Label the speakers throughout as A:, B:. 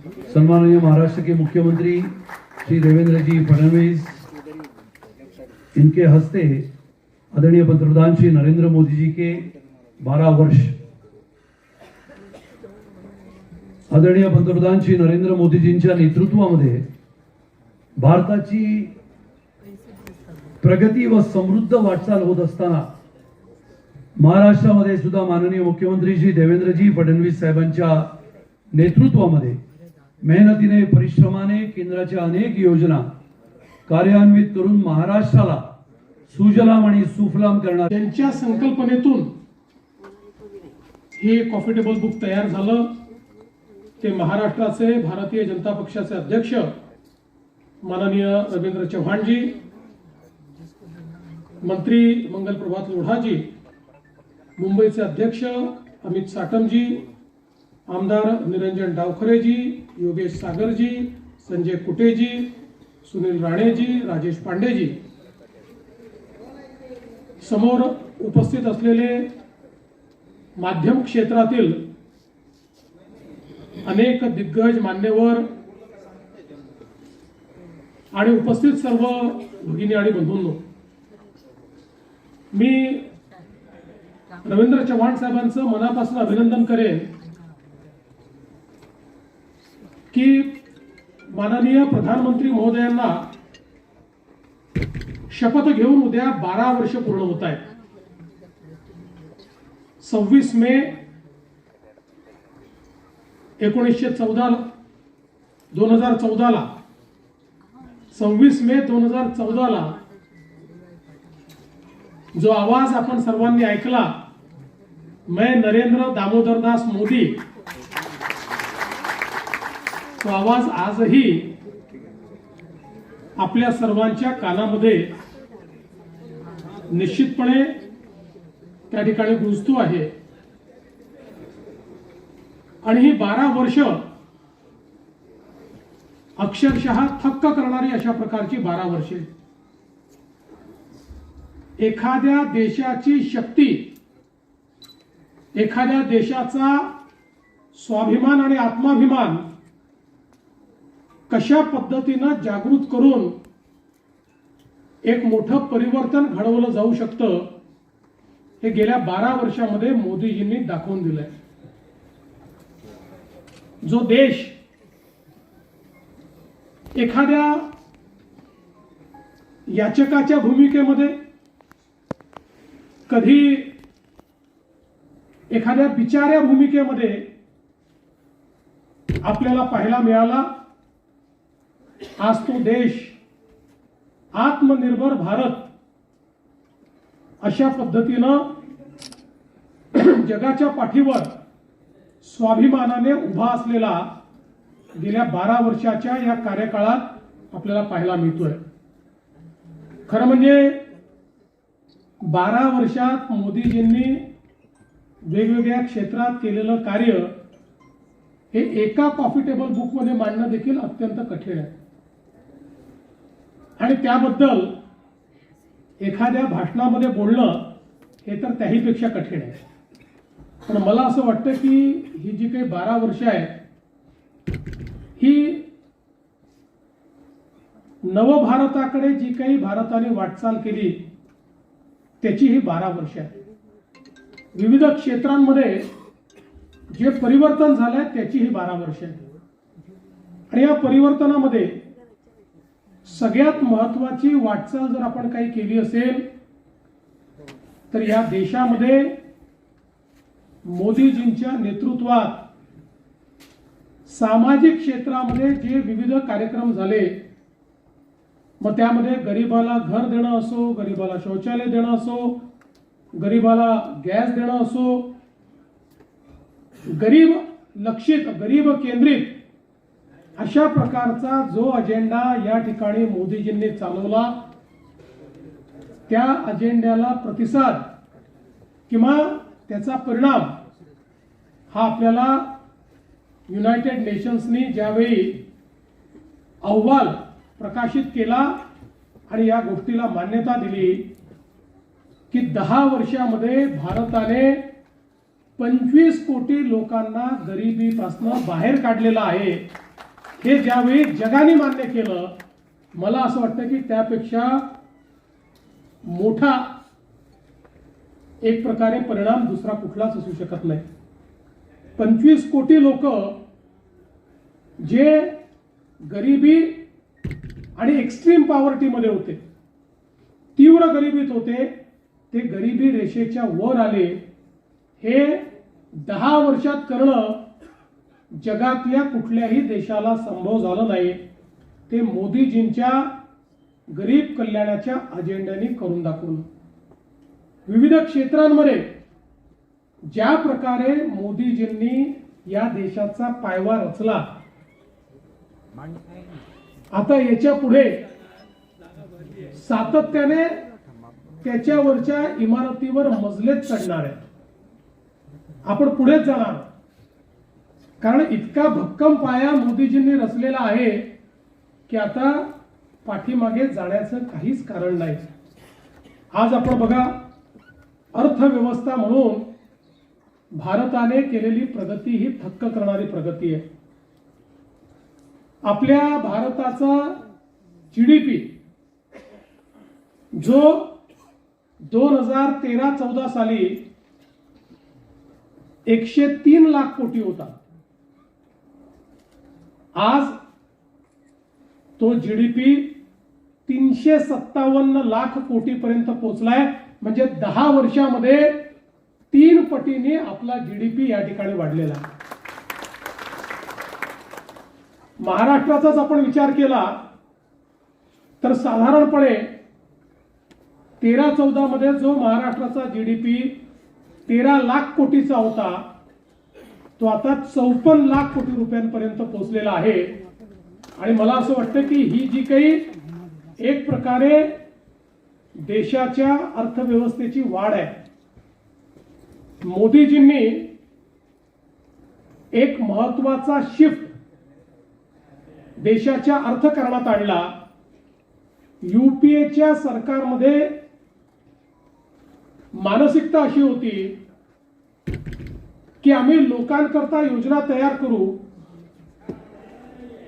A: सम्माननीय महाराष्ट्र के मुख्यमंत्री श्री देवेंद्र जी फडणवीस इनके हस्ते आदरणीय पंतप्रधान श्री नरेंद्र मोदी जी के 12 वर्ष आदरणीय पंतप्रधान श्री नरेंद्र मोदीजींच्या नेतृत्वामध्ये भारताची प्रगती व समृद्ध वाटचाल होत असताना महाराष्ट्रामध्ये सुद्धा माननीय मुख्यमंत्री श्री देवेंद्रजी फडणवीस साहेबांच्या नेतृत्वामध्ये मेहनतीने परिश्रमाने केंद्राच्या अनेक योजना कार्यान्वित करून महाराष्ट्राला सुजलाम आणि सुफलाम करणार
B: त्यांच्या संकल्पनेतून हे कॉफी टेबल बुक तयार झालं। ते महाराष्ट्राचे भारतीय जनता पक्षाचे अध्यक्ष माननीय रवींद्र चव्हाणजी, मंत्री मंगल प्रभात लोढाजी, मुंबईचे अध्यक्ष अमित साटमजी, आमदार निरंजन डावखरेजी, योगेश सागरजी, संजय कुटेजी, सुनील राणेजी, राजेश पांडेजी, समोर उपस्थित असलेले माध्यम क्षेत्रातील अनेक दिग्गज मान्यवर आणि उपस्थित सर्व भगिनी आणि बंधूंनो, मी रवींद्र चव्हाण साहेबांचं मनापासून अभिनंदन करेन की माननीय प्रधानमंत्री महोदयांना शपथ घेऊन उद्या 12 वर्ष पूर्ण होत आहेत। 26 मे 1914 2014 ला 26 मे 2014 ला जो आवाज आपण सर्वांनी ऐकला, मैं नरेंद्र दामोदर दास मोदी, तो आवाज आजही आपल्या सर्वांच्या कानामध्ये निश्चितपणे त्या ठिकाणी गुंजतो आहे। आणि ही 12 वर्ष अक्षरशः थक्क करणारी अशा प्रकारची 12 वर्षे। एखाद्या देशाची शक्ती, एखाद्या देशाचा स्वाभिमान आणि आत्माभिमान कशा पद्धतीने जागृत करून एक मोठं परिवर्तन घडवलं जाऊ शकतं, हे गेल्या 12 वर्षामध्ये मोदीजींनी दाखवून दिलंय। जो देश एखाद्या याचकाच्या भूमिकेमध्ये, कधी एखाद्या बिचाऱ्या भूमिकेमध्ये आपल्याला पाहायला मिळाला, आज तो देश आत्मनिर्भर भारत अशा पद्धतीनं जगाच्या पाठीवर स्वाभिमानाने उभा असलेला गेल्या 12 वर्षाच्या या कार्यकाळात आपल्याला पाहायला मिळतोय। खरं म्हणजे 12 वर्षात मोदीजींनी वेगवेगळ्या क्षेत्रात केलेलं कार्य हे एका कॉफी टेबल बुक मध्ये मांडणं देखील अत्यंत कठीण आहे आणि त्याबद्दल एखाद्या भाषणामध्ये बोलणं हे तर त्याहीपेक्षा कठीण आहे। पण मला असं वाटतं की ही जी काही 12 वर्ष आहेत, ही नवभारताकडे जी काही भारताने वाटचाल केली त्याची ही 12 वर्ष आहे। विविध क्षेत्रांमध्ये जे परिवर्तन झालंय त्याची ही 12 वर्ष आहे। आणि या परिवर्तनामध्ये सगळ्यात महत्त्वाची वाटचाल जर आपण काही केली असेल तर या देशामध्ये मोदीजींच्या नेतृत्वात सामाजिक क्षेत्रामध्ये जे विविध कार्यक्रम झाले, मग त्यामध्ये गरीबाला घर देणं असो, गरीबाला शौचालय देणं असो, गरीबाला गॅस देणं असो, गरीब लक्षित, गरीब केंद्रित अशा प्रकारचा जो अजेंडा या ठिकाणी मोदीजींनी चालवला, त्या अजेंड्याला प्रतिसाद किंवा त्याचा परिणाम हा आपल्याला युनायटेड नेशन्सनी ज्यावेळी अहवाल प्रकाशित केला आणि या गोष्टीला मान्यता दिली की 10 वर्षामध्ये भारताने 25 कोटी लोकांना गरिबीपासून बाहेर काढलेला आहे, हे ज्यावेळी जगाने मान्य केलं, मला असं वाटतं की त्यापेक्षा मोठा एक प्रकारे परिणाम दुसरा कुठलाच असू शकत नाही. 25 कोटी लोक जे गरिबी आणि एक्स्ट्रीम पॉवर्टीमध्ये होते, तीव्र गरिबीत होते, ते गरिबी रेषेच्या वर आले. हे 10 वर्षात करणं जगातल्या कुठल्याही देशाला संभव झालं नाही. ते मोदीजींच्या गरीब कल्याणाच्या अजेंड्याने करून दाखवलं. विविध क्षेत्रांमध्ये ज्या प्रकारे मोदीजींनी या देशाचा पायवा रचला, आता याच्या पुढे सातत्याने त्याच्यावरच्या इमारतीवर मजलेच चढणार आहे. आपण पुढेच जाणार, कारण इतका भक्कम पाया मोदीजींनी रचलेला आहे की आता पाठीमागे जाण्याचं काहीच कारण नाही. आज आपण बघा, अर्थव्यवस्था म्हणून भारताने केलेली प्रगती ही थक्क करणारी प्रगती आहे. आपल्या भारताचा जीडीपी जो 2013-14 साली 103 लाख कोटी होता, आज तो जीडीपी 357 लाख कोटी पर्यंत पोहोचलाय. म्हणजे 10 वर्षामध्ये 3 पटीने आपला जीडीपी या ठिकाणी वाढलेला आहे. महाराष्ट्राचाच आपण विचार केला तर साधारणपणे 13-14 मध्ये जो महाराष्ट्राचा जीडीपी 13 लाख कोटीचा होता, तो आता 54 लाख कोटी रुपयांपर्यंत पोहोचलेला आहे. आणि मला असं वाटतं की ही जी काही एक प्रकारे देशाच्या अर्थव्यवस्थेची वाढ आहे, मोदीजींनी एक महत्वाचा शिफ्ट देशाच्या अर्थकारणात आणला. यूपीएच्या सरकारमध्ये मानसिकता अशी होती की आम्ही लोकांकरता योजना तयार करू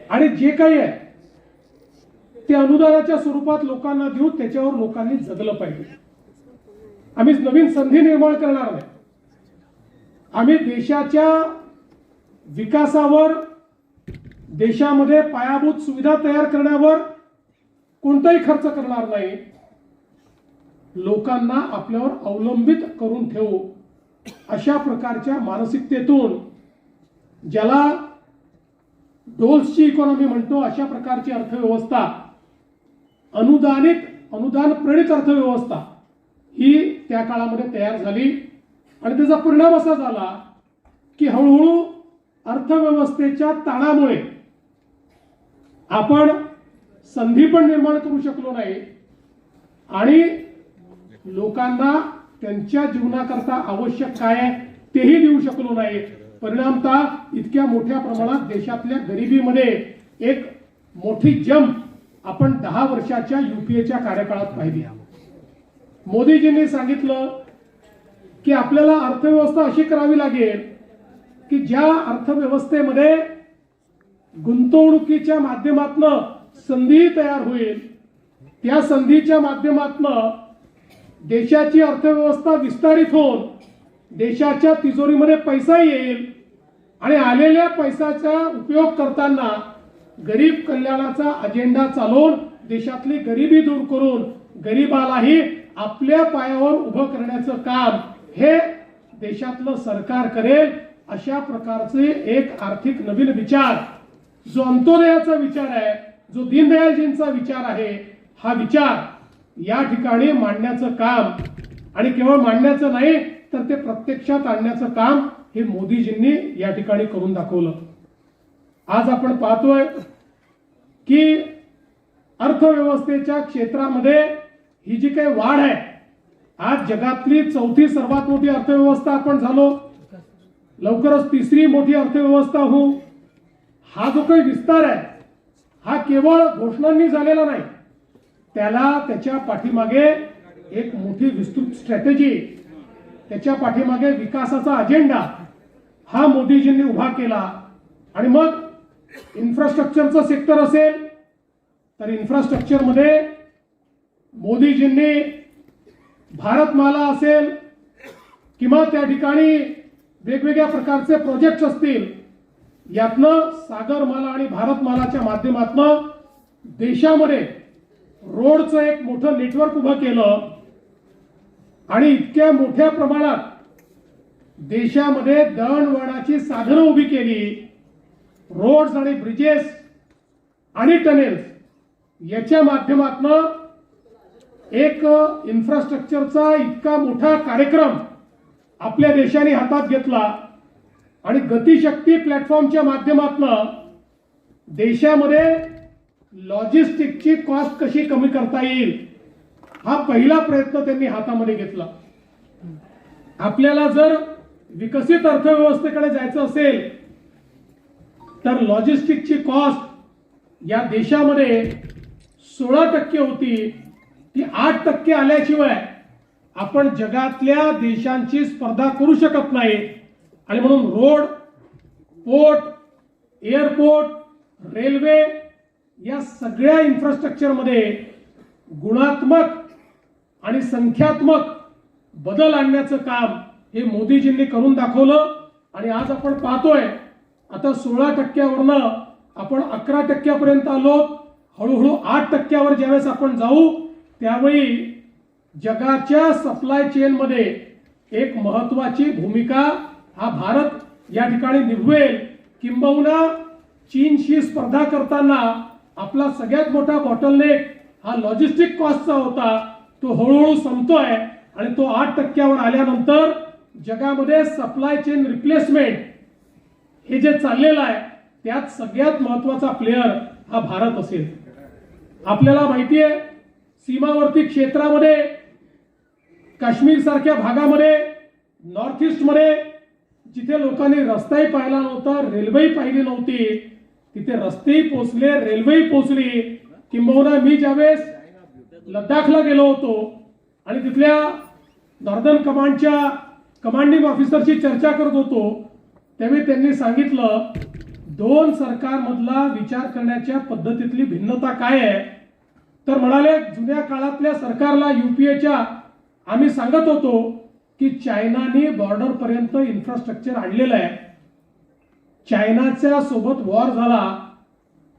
B: आणि जे काही आहे ते अनुदानाच्या स्वरूपात लोकांना देऊ, त्याच्यावर लोकांनी जगलं पाहिजे. आम्ही नवीन संधी निर्माण करणार नाही. आम्ही देशाच्या विकासावर, देशामध्ये पायाभूत सुविधा तयार करण्यावर कोणताही खर्च करणार नाही. लोकांना आपल्यावर अवलंबित करून ठेवू, अशा प्रकारच्या मानसिकतेतून, ज्याला डोल्सची इकॉनॉमी म्हणतो, अशा प्रकारची अर्थव्यवस्था, अनुदान प्रणित अर्थव्यवस्था ही त्या काळामध्ये तयार झाली. आणि त्याचा परिणाम असा झाला की हळूहळू अर्थव्यवस्थेच्या ताणामुळे आपण संधी पण निर्माण करू शकलो नाही आणि लोकांना त्यांच्या जीवनाकरता आवश्यक काय आहे तेही देऊ शकलो नाही. परिणामतः इतक्या मोठ्या प्रमाणात देशातल्या गरिबीमध्ये एक मोठी जंप आपण 10 वर्षाच्या यूपीएच्या कार्यकाळात पाहिली. मोदीजींनी सांगितलं की आपल्याला अर्थव्यवस्था अशी करावी लागेल की ज्या अर्थव्यवस्थेमध्ये गुंतवणुकीच्या माध्यमातून संधी तयार होईल, त्या संधीच्या माध्यमातून देशाची अर्थव्यवस्था विस्तारित होऊन देशाच्या तिजोरीमध्ये पैसा येईल आणि आलेल्या पैशाचा उपयोग करताना गरीब कल्याणाचा अजेंडा चालवून देशातली गरिबी दूर करून गरिबालाही आपल्या पायावर उभं करण्याचं काम हे देशातलं सरकार करेल. अशा प्रकारचे एक आर्थिक नवीन विचार, जो अंत्योदयाचा विचार आहे, जो दीनदयालजींचा विचार आहे, हा विचार या ठिकाणी मांडण्याचं काम, आणि केवळ मांडण्याचं नाही तर ते प्रत्यक्षात आणण्याचं काम हे मोदीजींनी या ठिकाणी करून दाखवलं. आज आपण पाहतोय की अर्थव्यवस्थेच्या क्षेत्रामध्ये ही जी काही वाढ आहे, आज जगातली 4थी सर्वात मोठी अर्थव्यवस्था आपण झालो, लवकरच 3री मोठी अर्थव्यवस्था होऊ. हा जो काही विस्तार आहे हा केवळ घोषणांनी झालेला नाही, त्याच्या पाठीमागे एक मोठी विस्तृत स्ट्रॅटेजी, त्याच्या पाठीमागे विकासाचा अजेंडा हा मोदीजींनी उभा केला. आणि मग इन्फ्रास्ट्रक्चरचं सेक्टर असेल तर इन्फ्रास्ट्रक्चरमध्ये मोदीजींनी भारतमाला असेल किंवा त्या ठिकाणी वेगवेगळ्या प्रकारचे प्रोजेक्ट्स असतील, यातनं सागरमाला आणि भारतमालाच्या माध्यमातून देशामध्ये रोडचं एक मोठं नेटवर्क उभं केलं आणि इतक्या मोठ्या प्रमाणात देशामध्ये दळणवळणाची साधनं उभी केली. रोड्स आणि ब्रिजेस आणि टनेल्स याच्या माध्यमातून एक इन्फ्रास्ट्रक्चरचा इतका मोठा कार्यक्रम आपल्या देशाने हातात घेतला आणि गतिशक्ती प्लॅटफॉर्मच्या माध्यमातून देशामध्ये लॉजिस्टिकची कॉस्ट कशी कमी करता येईल हा पहिला प्रयत्न त्यांनी हातामध्ये घेतला. आपल्याला जर विकसित अर्थव्यवस्थेकडे जायचं असेल तर लॉजिस्टिकची कॉस्ट या देशामध्ये 16% होती, ती 8% आल्याशिवाय आपण जगातल्या देशांची स्पर्धा करू शकत नाही. आणि म्हणून रोड, पोर्ट, एअरपोर्ट, रेल्वे या सगळ्या इन्फ्रास्ट्रक्चरमध्ये गुणात्मक आणि संख्यात्मक बदल आणण्याचं काम हे मोदीजींनी करून दाखवलं. आणि आज आपण पाहतोय आता 16%वरनं आपण 11% आलो. हळूहळू 8%वर ज्यावेळेस आपण जाऊ त्यावेळी जगाच्या सप्लाय चेनमध्ये एक महत्वाची भूमिका हा भारत या ठिकाणी निभवेल. किंबहुना चीनशी स्पर्धा करताना आपला सगळ्यात मोठा बॉटलनेक हा लॉजिस्टिक कॉस्टचा होता, तो हळूहळू संपतोय आणि तो 8%वर आल्यानंतर जगामध्ये सप्लाय चेन रिप्लेसमेंट हे जे चाललेलं आहे त्यात सगळ्यात महत्वाचा प्लेयर हा भारत असेल. आपल्याला माहिती आहे सीमावर्ती क्षेत्रामध्ये, काश्मीर सारख्या भागामध्ये, नॉर्थ ईस्ट मध्ये जिथे लोकांनी रस्ताही पाहिला नव्हता, रेल्वेही पाहिली नव्हती, तिथे रस्तेही पोहोचले, रेल्वेही पोहोचली. किंबहुना मी ज्यावेळेस लडाखला गेलो होतो आणि तिथल्या नॉर्दर्न कमांडच्या कमांडिंग ऑफिसरशी चर्चा करत होतो त्यावेळी त्यांनी सांगितलं दोन सरकारमधला विचार करण्याच्या पद्धतीतली भिन्नता काय आहे. तर म्हणाले जुन्या काळातल्या सरकारला युपीएच्या आम्ही सांगत होतो की चायनाने बॉर्डर पर्यंत इन्फ्रास्ट्रक्चर आणलेलं आहे. चायनाच्या सोबत वॉर झाला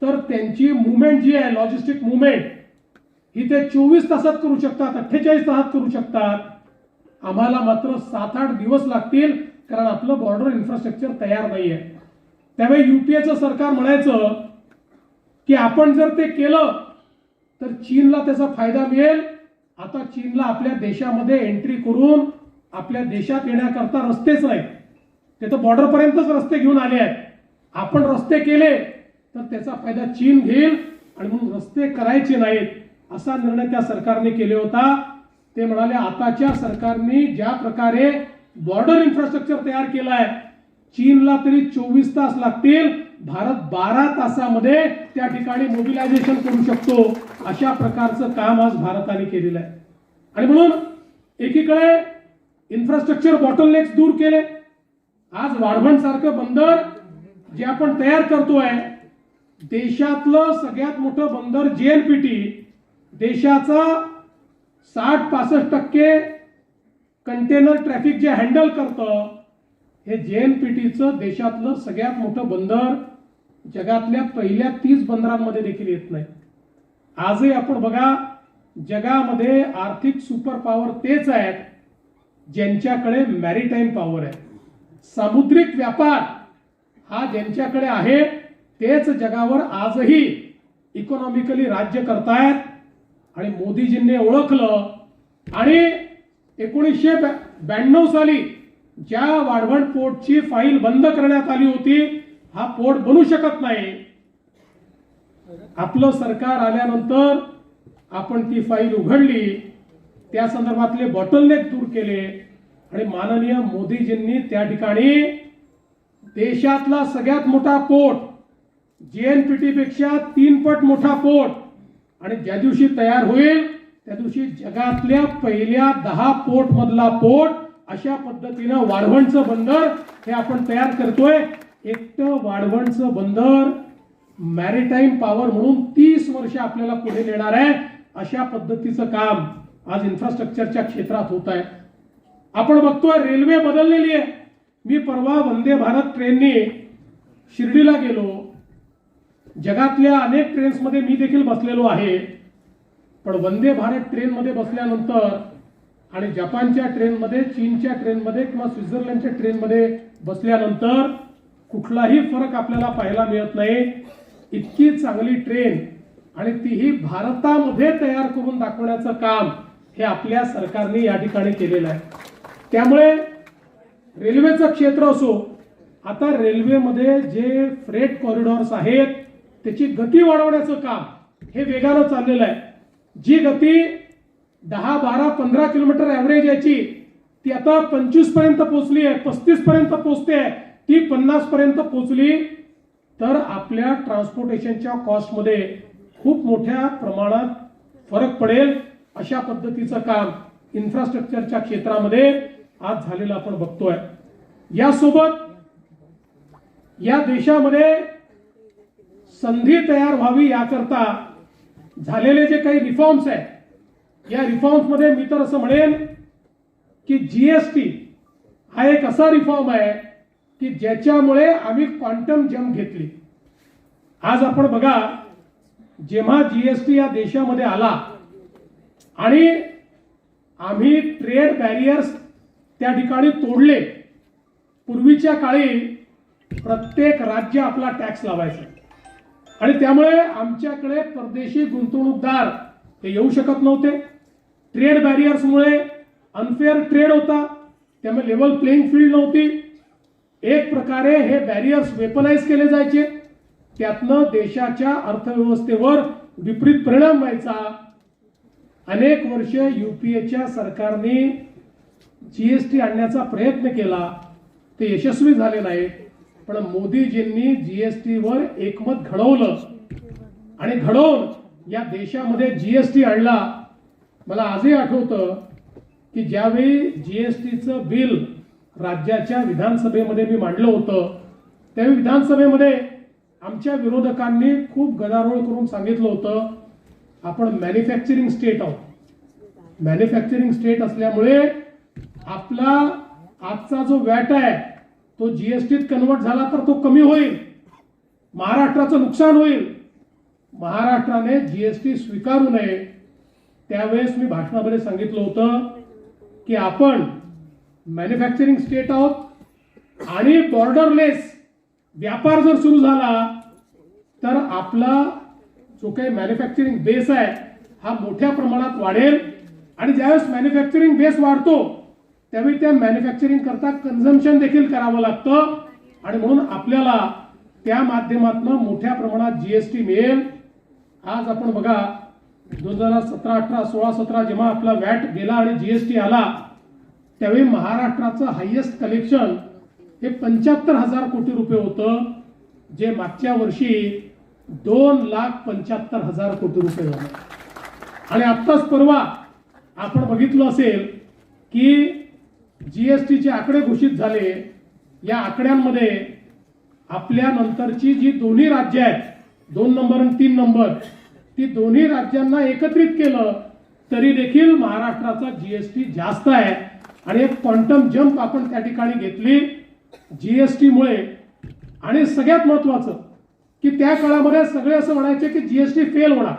B: तर त्यांची मुवमेंट जी आहे, लॉजिस्टिक मुवमेंट ही ते 24 तासात करू शकतात, 48 तासात करू शकतात. आम्हाला मात्र 7-8 दिवस लागतील कारण आपलं बॉर्डर इन्फ्रास्ट्रक्चर तयार नाहीये. त्यामुळे युपीएचं सरकार म्हणायचं की आपण जर ते केलं तर चीनला त्याचा फायदा मिळेल. आता चीनला आपल्या देशामध्ये एंट्री करून आपल्या देशात येण्याकरता रस्तेच नाहीत, ते तर बॉर्डर पर्यंतच रस्ते घेऊन आले आहेत. आपण रस्ते केले तर त्याचा फायदा चीन घेईल आणि म्हणून रस्ते करायचे नाहीत असा निर्णय त्या सरकारने केले होता. ते म्हणाले आताच्या सरकारने ज्या प्रकारे बॉर्डर इन्फ्रास्ट्रक्चर तयार केलाय चीनला तरी 24 तास लागतील, भारत 12 तासामध्ये त्या ठिकाणी मोबिलायझेशन करू शकतो. अशा प्रकारचं काम आज भारताने केलेलं आहे. आणि म्हणून एकीकडे इन्फ्रास्ट्रक्चर बॉटलनेक्स दूर केले. आज वाढवण सारखं बंदर जे आपण तयार करतोय, देशातलं सगळ्यात मोठं बंदर जेएनपीटी देशाचा 60-65% कंटेनर ट्रॅफिक जे हँडल करतं, हे जेएनपीटीचं देशातलं सगळ्यात मोठं बंदर जगातल्या पहिल्या 30 बंदरांमध्ये देखील येत नाही. आजही आपण बघा जगामध्ये आर्थिक सुपर पॉवर तेच आहेत ज्यांच्याकडे मॅरीटाईम पॉवर आहे. सामुद्रिक व्यापार हा ज्यांच्याकडे आहे तेच जगावर आजही इकॉनॉमिकली राज्य करतायत. आणि मोदीजींनी ओळखलं आणि 1992 साली ज्या वाढवण पोर्टची फाईल बंद करण्यात आली होती, हा पोर्ट बनू शकत नाही. आपलं सरकार आल्यानंतर आपण ती फाईल उघडली, त्या संदर्भातले बॉटलनेक दूर केले आणि माननीय मोदीजींनी त्या ठिकाणी देशातला सगळ्यात मोठा पोर्ट, जेएनपीटी पेक्षा 3 पट मोठा पोर्ट आणि ज्या दिवशी तयार होईल त्या दिवशी जगातल्या पहिल्या 10 पोर्ट मधला पोर्ट अशा पद्धतीनं वाढवणचं बंदर हे आपण तयार करतोय. एकटं वाढवणचं बंदर मॅरीटाईम पॉवर म्हणून 30 वर्ष आपल्याला पुढे नेणार आहे, अशा पद्धतीचं काम आज इन्फ्रास्ट्रक्चरच्या क्षेत्रात होत आहे. आपण बघतोय रेल्वे बदललेली आहे. मी परवा वंदे भारत ट्रेननी शिर्डीला गेलो. जगातल्या अनेक ट्रेन्समध्ये मी देखील बसलेलो आहे. पण वंदे भारत ट्रेनमध्ये बसल्यानंतर आणि जपानच्या ट्रेनमध्ये, चीनच्या ट्रेनमध्ये किंवा स्वित्झर्लंडच्या ट्रेनमध्ये बसल्यानंतर कुठलाही फरक आपल्याला पाहायला मिळत नाही. इतकी चांगली ट्रेन आणि तीही भारतामध्ये तयार करून दाखवण्याचं काम हे आपल्या सरकारने या ठिकाणी केलेलं आहे. त्यामुळे रेल्वेचं क्षेत्र असो, आता रेल्वेमध्ये जे फ्रेट कॉरिडॉर्स आहेत त्याची गती वाढवण्याचं काम हे वेगानं चाललेलं आहे. जी गती 10, 12, 15 किलोमीटर ॲव्हरेज याची ती आता 25 पर्यंत पोहोचली आहे, 35 पर्यंत पोहोचते आहे, ती 50 पर्यंत पोहोचली तर आपल्या ट्रान्सपोर्टेशनच्या कॉस्टमध्ये खूप मोठ्या प्रमाणात फरक पडेल. अशा पद्धतीचं काम इन्फ्रास्ट्रक्चरच्या क्षेत्रामध्ये आज झालेलं आपण बघतोय. यासोबत या देशामध्ये संधी तयार व्हावी याकरता झालेले जे काही रिफॉर्म्स आहेत, या रिफॉर्म्स मध्ये मी तर असं म्हणेन की जीएसटी हा एक असा रिफॉर्म आहे की ज्याच्यामुळे आम्ही क्वांटम जंप घेतली. आज आपण बघा, जेव्हा जीएसटी या देशामध्ये आला आणि आम्ही ट्रेड बॅरियर्स त्या ठिकाणी तोडले. पूर्वीच्या काळी प्रत्येक राज्य आपला टॅक्स लावायचं आणि त्यामुळे आमच्याकडे परदेशी गुंतवणूकदार हे येऊ शकत नव्हते. ट्रेड बॅरियर्समुळे अनफेअर ट्रेड होता, त्यामुळे लेवल प्लेइंग फील्ड नव्हती. एक प्रकारे हे बॅरियर्स वेपनाइज केले जायचे, त्यातनं देशाच्या अर्थव्यवस्थेवर विपरीत परिणाम व्हायचा. अनेक वर्ष युपीएच्या सरकारने जीएसटी आणण्याचा प्रयत्न केला, ते यशस्वी झाले नाही. पण मोदीजींनी जीएसटीवर एकमत घडवलं आणि घडवून या देशामध्ये जीएसटी आणला. मला आजही आठवतं की ज्यावेळी जीएसटीचं बिल राज्याच्या विधानसभेमध्ये मी मांडलं होतं, त्यावेळी विधानसभेमध्ये आमच्या विरोधकांनी खूप गदारोळ करून सांगितलं होतं, आपण मॅन्युफॅक्चरिंग स्टेट आहोत. मॅन्युफॅक्चरिंग स्टेट असल्यामुळे आपला आजचा जो वॅट आहे तो जीएसटीत कन्वर्ट झाला तर तो कमी होईल, महाराष्ट्राचं नुकसान होईल. महाराष्ट्राने जीएसटी स्वीकारू नये. त्यावेळेस मी भाषणामध्ये सांगितलं होतं की आपण मॅन्युफॅक्चरिंग स्टेट आहोत आणि बॉर्डरलेस व्यापार जर सुरू झाला तर आपला जो काही मॅन्युफॅक्चरिंग बेस आहे हा मोठ्या प्रमाणात वाढेल. आणि ज्यावेळेस मॅन्युफॅक्चरिंग बेस वाढतो त्यावेळी त्या मॅन्युफॅक्चरिंग करता कन्झम्पशन देखील करावं लागतं आणि म्हणून आपल्याला त्या माध्यमातून मोठ्या प्रमाणात जीएसटी मिळेल. आज आपण बघा, 2017, 18, 16, 17 जेव्हा आपला वॅट गेला आणि जीएसटी आला त्यावेळी महाराष्ट्राचं हायेस्ट कलेक्शन हे 75,000 कोटी रुपये होतं, जे मागच्या वर्षी 2,75,000 कोटी रुपये झालं. आणि आत्ताच परवा आपण बघितलं असेल की जीएसटीचे आकडे घोषित झाले. या आकड्यांमध्ये आपल्या नंतरची जी दोन्ही राज्य आहेत, 2 नंबर आणि 3 नंबर, ती दोन्ही राज्यांना एकत्रित केलं तरी देखील महाराष्ट्राचा जीएसटी जास्त आहे. आणि एक क्वांटम जंप आपण त्या ठिकाणी घेतली जीएसटी मुळे. आणि सगळ्यात महत्वाचं की त्या काळामध्ये सगळे असं म्हणायचे की जीएसटी फेल होणार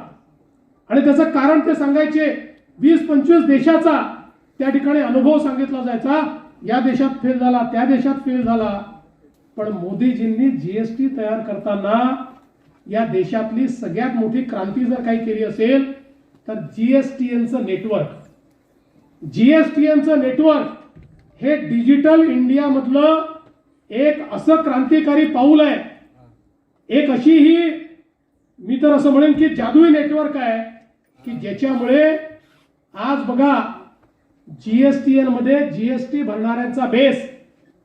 B: आणि त्याचं कारण ते सांगायचे. 20-25 देशाचा त्या ठिकाणी अनुभव सांगितला जायचा, या देशात फेल झाला, त्या देशात फेल झाला. पण मोदीजींनी जीएसटी तयार करताना या देशातली सगळ्यात मोठी क्रांती जर काही केली असेल तर जीएसटीएनचं नेटवर्क हे डिजिटल इंडिया मधलं एक असं क्रांतिकारी पाऊल आहे. एक अशी ही मी तर असं म्हणेन की जादुई नेटवर्क आहे की ज्याच्यामुळे आज बघा, जीएसटीएन मध्ये जीएसटी भरणाऱ्यांचा बेस,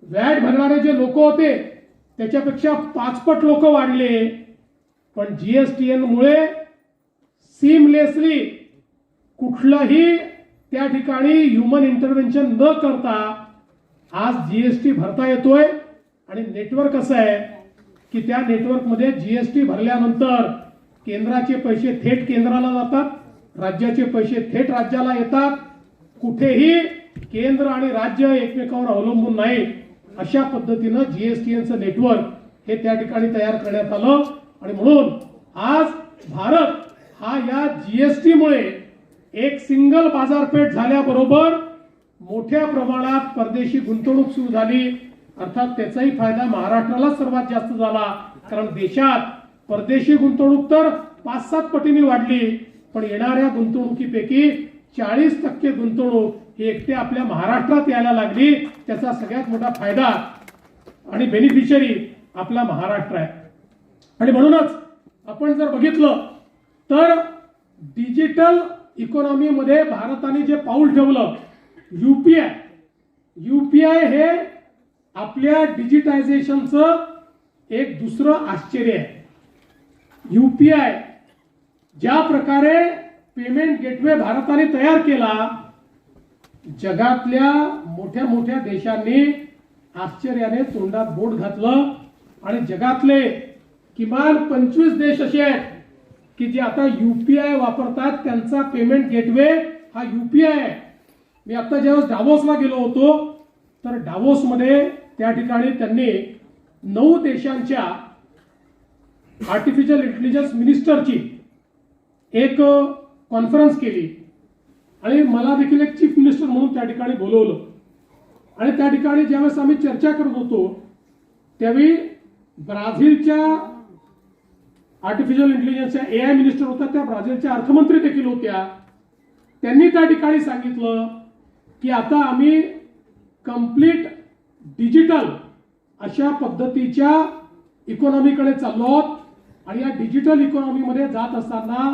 B: वॅट भरणारे जे लोक होते त्याच्यापेक्षा 5 पट लोक वाढले. पण जीएसटीएन मुळे सीमलेसली कुठलाही त्या ठिकाणी ह्युमन इंटरव्हेन्शन न करता आज जीएसटी भरता येतोय. आणि नेटवर्क असं आहे की त्या नेटवर्कमध्ये जीएसटी भरल्यानंतर केंद्राचे पैसे थेट केंद्राला जातात, राज्याचे पैसे थेट राज्याला येतात. कुठेही केंद्र आणि राज्य एकमेकांवर अवलंबून नाही अशा पद्धतीनं जीएसटीएनचं नेटवर्क हे त्या ठिकाणी तयार करण्यात आलं. आणि म्हणून आज भारत हा या जीएसटीमुळे एक सिंगल बाजारपेठ झाल्याबरोबर मोठ्या प्रमाणात परदेशी गुंतवणूक सुरू झाली. अर्थात त्याचाही फायदा महाराष्ट्राला सर्वात जास्त झाला, कारण देशात परदेशी गुंतवणूक तर 5-7 पटीने वाढली, पण येणाऱ्या गुंतवणुकीपैकी 40% गुंतवणूक ही एकट्या आपल्या महाराष्ट्रात यायला लागली. त्याचा सगळ्यात मोठा फायदा आणि बेनिफिशरी आपला महाराष्ट्र आहे. आणि म्हणूनच आपण जर बघितलं तर डिजिटल इकॉनॉमीमध्ये भारताने जे पाऊल ठेवलं, यूपीआय हे आपल्या डिजिटायझेशनचं एक दुसरं आश्चर्य आहे. यूपीआय ज्या प्रकारे पेमेंट गेटवे भारताने तयार केला, जगातल्या मोठ्या मोठ्या देशांनी आश्चर्याने तोंडात बोट घातलं. आणि जगातले किमान 25 देश असे आहेत की जे आता यूपीआय वापरतात. त्यांचा पेमेंट गेटवे हा यूपीआय आहे. मी आता ज्यावेळेस डावोसला गेलो होतो तर डावोसमध्ये त्या ठिकाणी त्यांनी 9 देशांच्या आर्टिफिशियल इंटेलिजन्स मिनिस्टरची एक कॉन्फरन्स केली आणि मला देखील एक चीफ मिनिस्टर म्हणून त्या ठिकाणी बोलवलं. आणि त्या ठिकाणी ज्यावेळेस आम्ही चर्चा करत होतो त्यावेळी ब्राझीलच्या आर्टिफिशियल इंटेलिजन्सच्या एआय मिनिस्टर होत्या, त्या ब्राझीलच्या अर्थमंत्री देखील होत्या. त्यांनी त्या ठिकाणी सांगितलं की आता आम्ही कंप्लीट डिजिटल अशा पद्धतीच्या इकॉनॉमीकडे चाललो आहोत. आणि या डिजिटल इकॉनॉमीमध्ये जात असताना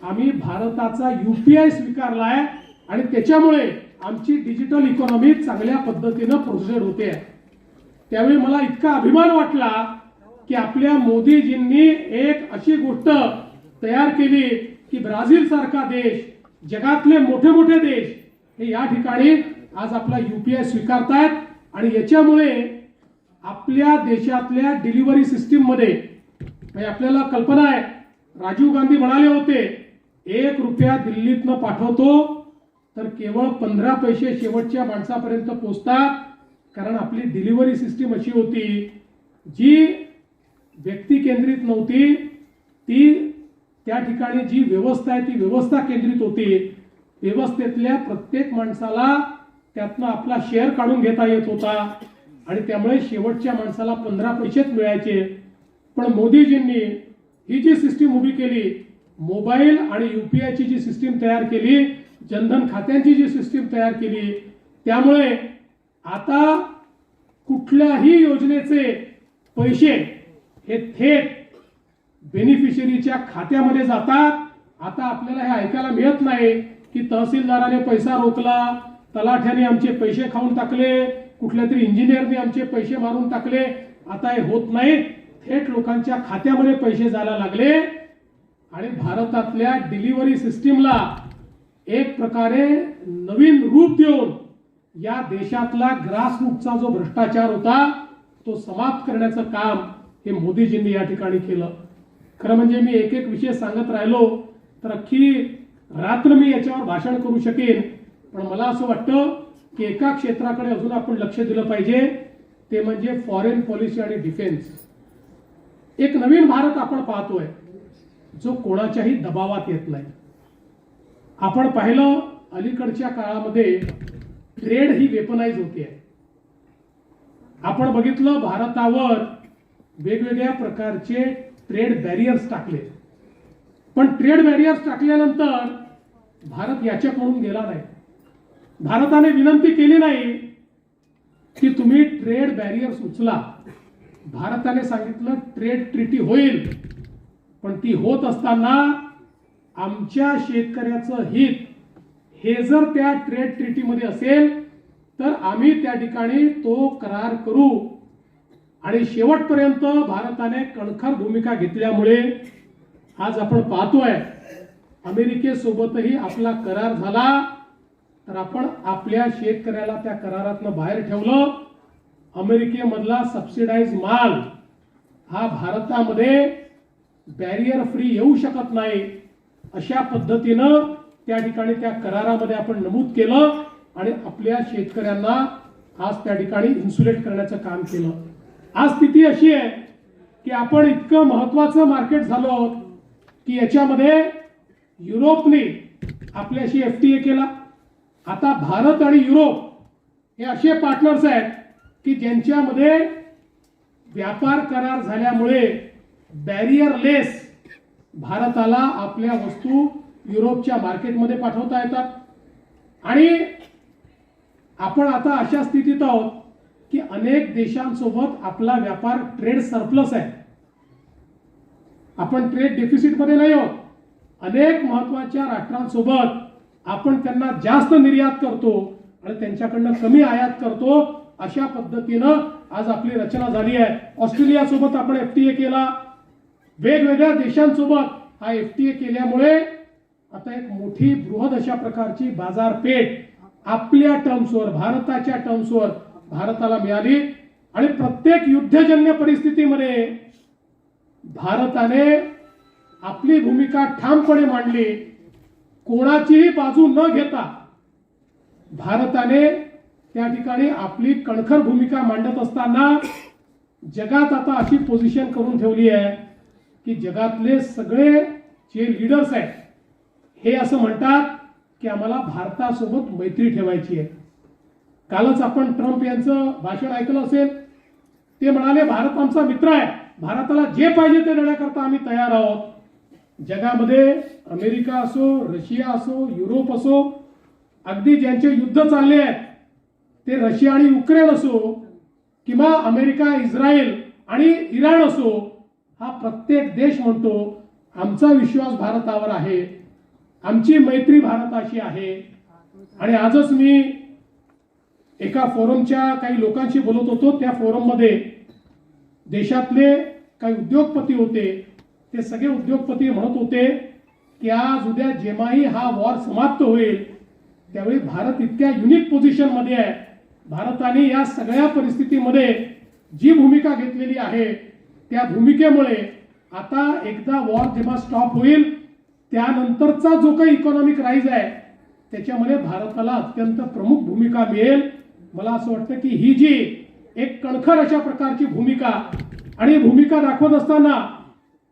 B: आम्ही भारताचा यूपीआय स्वीकारलाय आणि त्याच्यामुळे आमची डिजिटल इकॉनॉमी चांगल्या पद्धतीनं प्रोसेड होते. त्यावेळी मला इतका अभिमान वाटला की आपल्या मोदीजींनी एक अशी गोष्ट तयार केली की ब्राझील सारखा देश, जगातले मोठे मोठे देश हे या ठिकाणी आज आपला यूपीआय स्वीकारतायत. आणि याच्यामुळे आपल्या देशातल्या डिलिव्हरी सिस्टीम मध्ये आपल्याला कल्पना आहे, राजीव गांधी म्हणाले होते 1 रुपया दिल्लीतनं पाठवतो तर केवळ 15 पैसे शेवटच्या माणसापर्यंत पोहोचतात. कारण आपली डिलिव्हरी सिस्टीम अशी होती जी व्यक्ती केंद्रित नव्हती, ती त्या ठिकाणी जी व्यवस्था आहे ती व्यवस्था केंद्रित होती. व्यवस्थेतल्या प्रत्येक माणसाला त्यातनं आपला शेअर काढून घेता येत होता आणि त्यामुळे शेवटच्या माणसाला 15 पैसेच मिळायचे. पण मोदीजींनी ही जी सिस्टीम उभी केली, मोबाईल आणि यूपीआयची जी सिस्टीम तयार केली, जनधन खात्यांची जी सिस्टीम तयार केली, त्यामुळे आता कुठल्याही योजनेचे पैसे हे थेट बेनिफिशरीच्या खात्यामध्ये जातात. आता आपल्याला हे ऐकायला मिळत नाही की तहसीलदाराने पैसा रोखला, तलाठ्याने आमचे पैसे खाऊन टाकले, कुठल्या तरी इंजिनियरने आमचे पैसे मारून टाकले. आता हे होत नाही, थेट लोकांच्या खात्यामध्ये पैसे जायला लागले. आणि भारतातल्या डिलिव्हरी सिस्टीमला एक प्रकारे नवीन रूप देऊन या देशातला ग्रासरूटचा जो भ्रष्टाचार होता तो समाप्त करण्याचं काम हे मोदीजींनी या ठिकाणी केलं. खरं म्हणजे मी एक एक विषय सांगत राहिलो तर अख्खी रात्र मी याच्यावर भाषण करू शकेन. पण मला असं वाटतं की एका क्षेत्राकडे अजून आपण लक्ष दिलं पाहिजे, ते म्हणजे फॉरेन पॉलिसी आणि डिफेन्स. एक नवीन भारत आपण पाहतोय जो कोणाच्याही दबावात येत नाही. आपण पाहिलं अलीकडच्या काळामध्ये ट्रेड ही वेपनाइज होते. आपण बघितलं भारतावर वेगवेगळ्या प्रकारचे ट्रेड बॅरियर्स टाकले. पण ट्रेड बॅरियर्स टाकल्यानंतर भारत याच्याकडून गेला नाही. भारताने विनंती केली नाही की तुम्ही ट्रेड बॅरियर्स उचला. भारताने सांगितलं ट्रेड ट्रीटी होईल, पण ती होत असताना आमच्या शेतकऱ्याचं हित हे जर त्या ट्रेड ट्रीटीमध्ये असेल तर आम्ही त्या ठिकाणी तो करार करू. आणि शेवटपर्यंत भारताने कणखर भूमिका घेतल्यामुळे आज आपण पाहतोय अमेरिकेसोबतही आपला करार झाला, तर आपण आपल्या शेतकऱ्याला त्या करारातनं बाहेर ठेवलं. अमेरिकेमधला सबसिडाइज माल हा भारतामध्ये बॅरियर फ्री येऊ शकत नाही, अशा पद्धतीनं त्या ठिकाणी त्या करारामध्ये आपण नमूद केलं आणि आपल्या शेतकऱ्यांना आज त्या ठिकाणी इन्सुलेट करण्याचं काम केलं. आज स्थिती अशी आहे की आपण इतकं महत्वाचं मार्केट झालो आहोत की याच्यामध्ये युरोपने आपल्याशी FTA केला. आता भारत आणि युरोप हे असे पार्टनर्स आहेत की ज्यांच्यामध्ये व्यापार करार झाल्यामुळे बॅरियरलेस भारताला आपल्या वस्तू युरोपच्या मार्केटमध्ये पाठवता येतात. आणि आपण आता अशा स्थितीत आहोत की अनेक देशांसोबत आपला व्यापार ट्रेड सरप्लस आहे. आपण ट्रेड डेफिसिटमध्ये नाही आहोत. अनेक महत्वाच्या राष्ट्रांसोबत आपण त्यांना जास्त निर्यात करतो आणि त्यांच्याकडनं कमी आयात करतो. अशा पद्धतीनं आज आपली रचना झाली आहे. ऑस्ट्रेलियासोबत आपण FTA केला. वेगवेगळ्या देशांसोबत हा FTA केल्यामुळे आता एक मोठी बृहद अशा प्रकारची बाजारपेठ आपल्या टर्म्सवर, भारताच्या टर्म्सवर भारताला मिळाली. आणि प्रत्येक युद्धजन्य परिस्थितीमध्ये भारताने आपली भूमिका ठामपणे मांडली. कोणाचीही बाजू न घेता भारताने त्या ठिकाणी आपली कणखर भूमिका मांडत असताना जगात आता अशी पोझिशन करून ठेवली आहे की जगातले सगळे जे लीडर्स आहेत हे असं म्हणतात की आम्हाला भारतासोबत मैत्री ठेवायची आहे. कालच आपण ट्रम्प यांचं भाषण ऐकलं असेल. ते म्हणाले भारत आमचा मित्र आहे, भारताला जे पाहिजे ते देण्याकरता आम्ही तयार आहोत. जगामध्ये अमेरिका असो, रशिया असो, युरोप असो, अगदी ज्यांचे युद्ध चालले आहेत ते रशिया आणि युक्रेन असो किंवा अमेरिका, इस्रायल आणि इराण असो, हा प्रत्येक देश म्हणतो आमचा विश्वास भारतावर आहे, आमची मैत्री भारताशी आहे. आणि आजच मी एका फोरमच्या काही लोकांशी बोलत होतो. त्या फोरममध्ये देशातले काही उद्योगपती होते. ते सगळे उद्योगपती म्हणत होते की आज उद्या जेव्हाही हा वॉर समाप्त होईल त्यावेळी भारत इतक्या युनिक पोझिशन मध्ये आहे. भारताने या सगळ्या परिस्थितीमध्ये जी भूमिका घेतलेली आहे त्या भूमिकेमुळे आता एकदा वॉर जेव्हा स्टॉप होईल त्यानंतरचा जो काही इकॉनॉमिक राईज आहे त्याच्यामध्ये भारताला अत्यंत प्रमुख भूमिका मिळेल. मला असं वाटतं की ही जी एक कणखर अशा प्रकारची भूमिका आणि भूमिका दाखवत असताना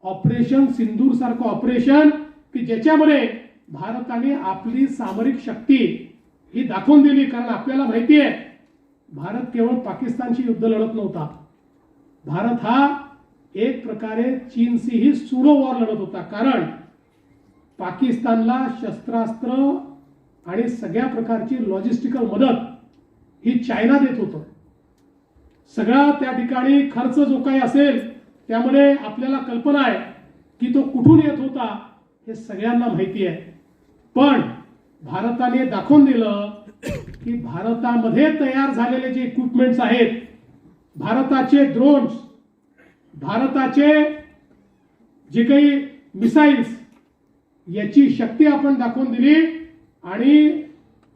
B: ऑपरेशन सिंदूर सारखं ऑपरेशन की ज्याच्यामध्ये भारताने आपली सामरिक शक्ती ही दाखवून दिली. कारण आपल्याला माहिती आहे भारत केवळ पाकिस्तानशी युद्ध लढत नव्हता. भारत हा एक प्रकारे चीनशीही सुडो वॉर लढत होता. कारण पाकिस्तानला शस्त्रास्त्र आणि सगळ्या प्रकारची लॉजिस्टिकल मदत ही चायना देत होतं. सगळा त्या ठिकाणी खर्च जो काही असेल त्यामध्ये आपल्याला कल्पना आहे की तो कुठून येत होता हे सगळ्यांना माहिती आहे. पण भारताने दाखवून दिलं की भारतामध्ये तयार झालेले जे इक्विपमेंट्स आहेत, भारताचे ड्रोन्स, भारताचे जे काही मिसाईल्स, याची शक्ती आपण दाखवून दिली. आणि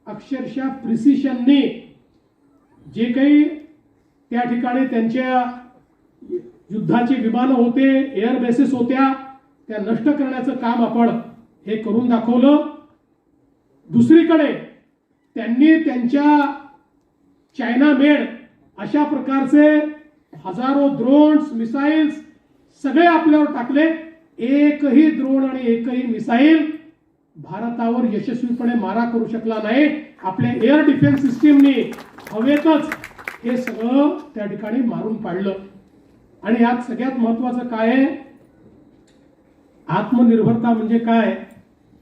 B: अक्षरशः प्रिसिशननी जे काही त्या ठिकाणी त्यांच्या युद्धाची विमानं होते, एअर बेसेस होत्या, त्या नष्ट करण्याचं काम आपण हे करून दाखवलं. दुसरीकडे त्यांनी त्यांच्या चायना मेड अशा प्रकारचे हजारो ड्रोन्स, मिसाईल्स सगळे आपल्यावर टाकले. एकही ड्रोन आणि एकही मिसाईल भारतावर यशस्वीपणे मारा करू शकला नाही. आपल्या एअर डिफेन्स सिस्टीमनी हवेतच हे सगळं त्या ठिकाणी मारून पाडलं. आणि यात सगळ्यात महत्वाचं काय आहे, आत्मनिर्भरता म्हणजे काय,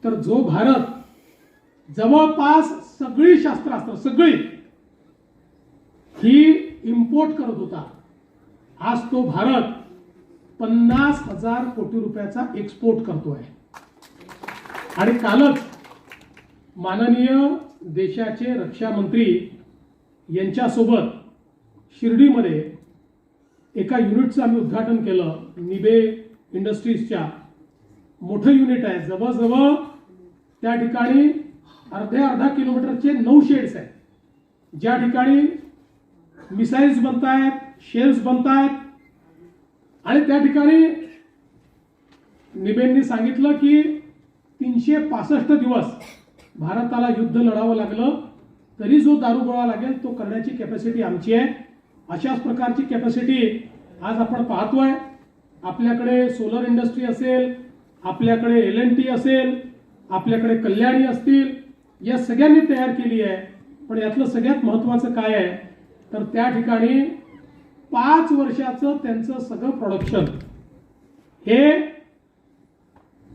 B: तर जो भारत जवळपास सगळी शस्त्रास्त्र सगळी ही इम्पोर्ट करत होता, आज तो भारत 50,000 कोटी रुपयाचा एक्सपोर्ट करतोय. आणि कालच माननीय देशाचे रक्षा मंत्री यांच्यासोबत शिर्डीमध्ये एका युनिटचं आम्ही उद्घाटन केलं. निबे इंडस्ट्रीजच्या मोठं युनिट आहे. जवळजवळ त्या ठिकाणी अर्ध्या किलोमीटरचे 9 शेड्स आहेत, ज्या ठिकाणी मिसाईल्स बनतायत, शेल्स बनतायत, आणि त्या ठिकाणी निबेंनी सांगितलं की 365 दिवस भारताला युद्ध लढावं लागलं तरी जो दारुगोळा लागेल तो करण्याची कॅपॅसिटी आमची आहे. अशाच प्रकारची कॅपॅसिटी आज आपण पाहतोय. आपल्याकडे सोलर इंडस्ट्री असेल, आपल्याकडे LNT असेल, आपल्याकडे कल्याणी असतील, या सगळ्यांनी तयार केली आहे. पण यातलं सगळ्यात महत्त्वाचं काय आहे तर त्या ठिकाणी 5 वर्षाचं त्यांचं सगळं प्रोडक्शन हे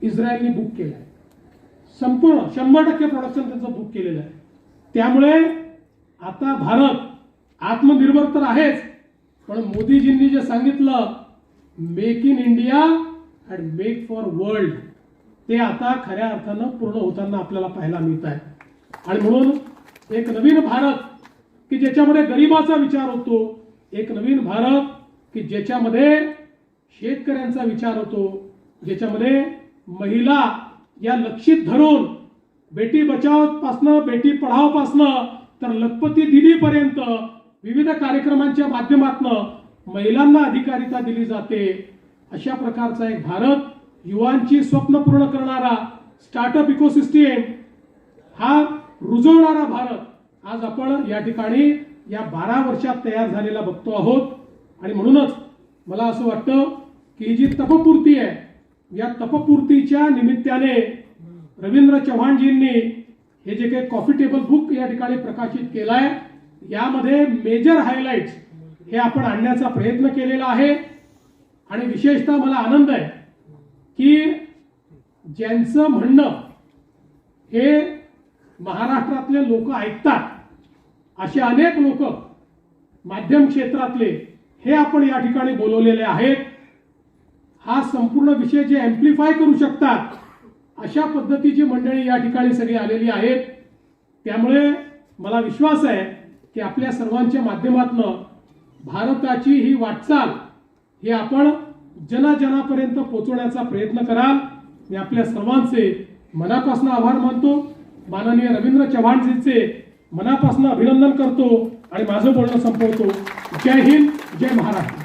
B: इस्रायलने बुक केलं आहे. संपूर्ण 100% प्रोडक्शन त्यांचं बुक केलेलं आहे. त्यामुळे आता भारत आत्मनिर्भर तर आहेच, पण मोदीजींनी जे सांगितलं make in India and make for world, ते आता खऱ्या अर्थानं पूर्ण होताना आपल्याला पाहायला मिळत आहे. आणि म्हणून एक नवीन भारत की ज्याच्यामध्ये गरिबाचा विचार होतो, एक नवीन भारत की ज्याच्यामध्ये शेतकऱ्यांचा विचार होतो, ज्याच्यामध्ये महिला या लक्षित धरून बेटी बचाव पासनं बेटी पढाव पासनं तर लखपती दिदीपर्यंत विविध कार्यक्रमांच्या माध्यमातून महिलांना अधिकारिता दिली जाते. अशा प्रकारचा एक भारत, युवांची स्वप्न पूर्ण करणारा स्टार्टअप इकोसिस्टीम हा रुजवणारा भारत आज आपण या ठिकाणी या 12 वर्षात तयार झालेला बघतो आहोत. आणि म्हणूनच मला असं वाटतं की ही जी तपपूर्ती आहे, या तपपूर्तीच्या निमित्ताने रवींद्र चव्हाणजींनी हे जे काही कॉफी टेबल बुक या ठिकाणी प्रकाशित केलंय, यामध्ये मेजर हायलाइट्स हे आपण आणण्याचा प्रयत्न केलेला आहे. आणि विशेषतः मला आनंद आहे की ज्यांचं म्हणणं हे महाराष्ट्रातले लोक ऐकतात असे अनेक लोक माध्यम क्षेत्रातले हे आपण या ठिकाणी बोलवलेले आहेत. हा संपूर्ण विषय जे एम्प्लिफाय करू शकतात अशा पद्धतीची मंडळी या ठिकाणी सगळी आलेली आहेत. त्यामुळे मला विश्वास आहे की आपल्या सर्वांच्या माध्यमातून भारताची ही वाटचाल ही आपण जनाजनापर्यंत पोहोचवण्याचा प्रयत्न कराल. मी आपल्या सर्वांचे मनापासून आभार मानतो. माननीय रवींद्र चव्हाणजींचे मनापासून अभिनंदन करतो आणि माझं बोलणं संपवतो. जय हिंद, जय महाराष्ट्र.